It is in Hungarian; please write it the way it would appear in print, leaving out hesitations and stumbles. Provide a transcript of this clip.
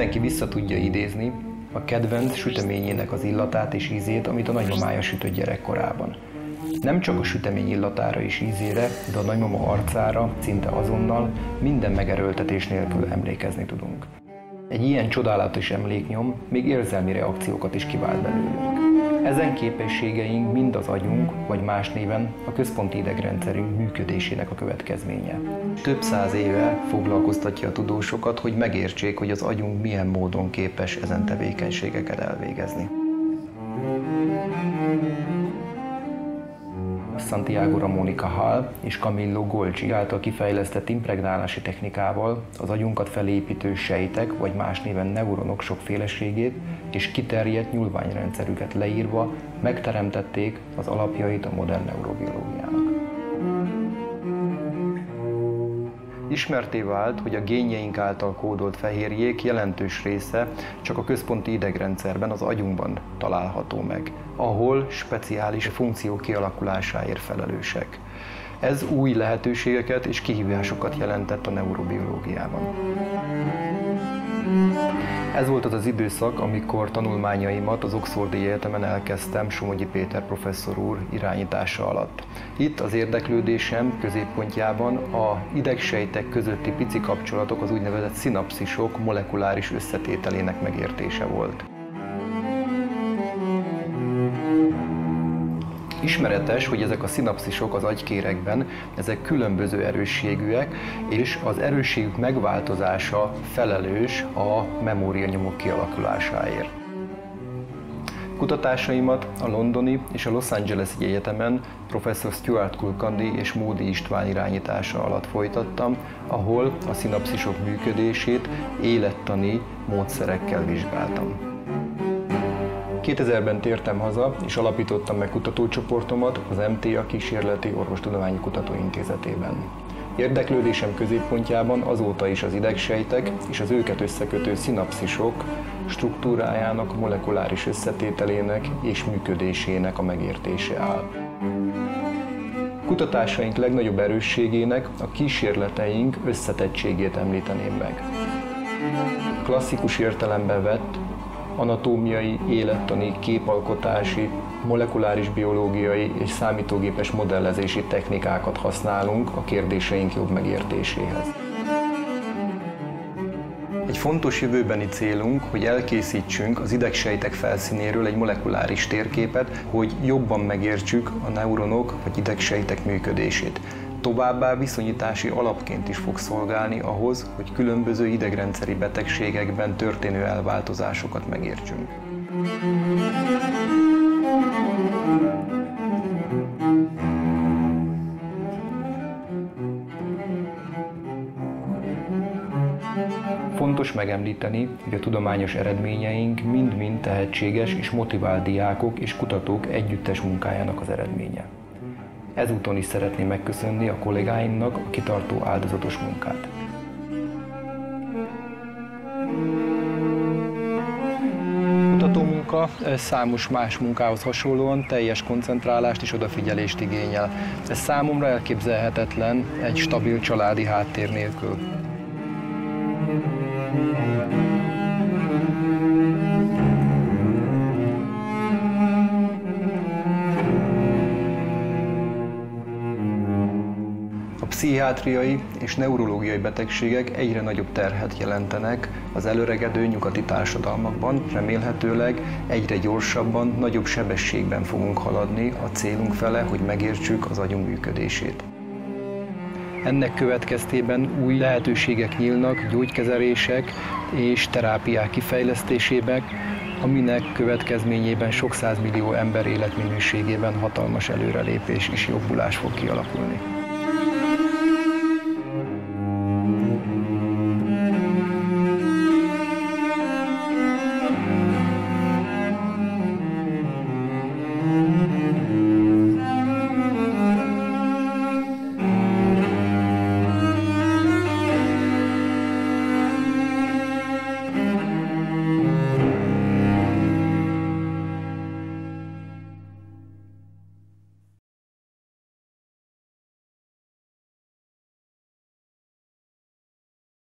Mindenki vissza tudja idézni a kedvenc süteményének az illatát és ízét, amit a nagymamája sütött gyerekkorában. Nem csak a sütemény illatára és ízére, de a nagymama arcára szinte azonnal, minden megerőltetés nélkül emlékezni tudunk. Egy ilyen csodálatos emléknyom még érzelmi reakciókat is kivált belőlünk. Ezen képességeink mind az agyunk, vagy más néven a központi idegrendszerünk működésének a következménye. Több száz éve foglalkoztatja a tudósokat, hogy megértsék, hogy az agyunk milyen módon képes ezen tevékenységeket elvégezni. Santiago Ramón y Cajal és Camillo Golgi által kifejlesztett impregnálási technikával az agyunkat felépítő sejtek, vagy más néven neuronok sokféleségét és kiterjedt nyúlványrendszerüket leírva megteremtették az alapjait a modern neurobiológiának. Ismertté vált, hogy a génjeink által kódolt fehérjék jelentős része csak a központi idegrendszerben, az agyunkban található meg, ahol speciális funkciók kialakulásáért felelősek. Ez új lehetőségeket és kihívásokat jelentett a neurobiológiában. Ez volt az az időszak, amikor tanulmányaimat az Oxfordi Egyetemen elkezdtem Somogyi Péter professzor úr irányítása alatt. Itt az érdeklődésem középpontjában a idegsejtek közötti pici kapcsolatok, az úgynevezett szinapszisok molekuláris összetételének megértése volt. Ismeretes, hogy ezek a szinapszisok az agykéregben, ezek különböző erősségűek, és az erősségük megváltozása felelős a memórianyomok kialakulásáért. Kutatásaimat a londoni és a Los Angeles-i egyetemen professzor Stuart Kulkarni és Módi István irányítása alatt folytattam, ahol a szinapszisok működését élettani módszerekkel vizsgáltam. 2000-ben tértem haza, és alapítottam meg kutatócsoportomat az MTA Kísérleti Orvostudományi Kutatóintézetében. Érdeklődésem középpontjában azóta is az idegsejtek és az őket összekötő szinapszisok struktúrájának, molekuláris összetételének és működésének a megértése áll. Kutatásaink legnagyobb erősségének a kísérleteink összetettségét említeném meg. Klasszikus értelemben vett anatómiai, élettani, képalkotási, molekuláris biológiai és számítógépes modellezési technikákat használunk a kérdéseink jobb megértéséhez. Egy fontos jövőbeni célunk, hogy elkészítsünk az idegsejtek felszínéről egy molekuláris térképet, hogy jobban megértsük a neuronok vagy idegsejtek működését. Továbbá viszonyítási alapként is fog szolgálni ahhoz, hogy különböző idegrendszeri betegségekben történő elváltozásokat megértsünk. Fontos megemlíteni, hogy a tudományos eredményeink mind-mind tehetséges és motivált diákok és kutatók együttes munkájának az eredménye. Ezúton is szeretném megköszönni a kollégáimnak a kitartó áldozatos munkát. Kutatómunka számos más munkához hasonlóan teljes koncentrálást és odafigyelést igényel. Ez számomra elképzelhetetlen egy stabil családi háttér nélkül. A pszichiátriai és neurológiai betegségek egyre nagyobb terhet jelentenek az elöregedő nyugati társadalmakban, remélhetőleg egyre gyorsabban, nagyobb sebességben fogunk haladni a célunk fele, hogy megértsük az agyunk működését. Ennek következtében új lehetőségek nyílnak gyógykezelések és terápiák kifejlesztésében, aminek következményében sok százmillió ember életminőségében hatalmas előrelépés és jobbulás fog kialakulni.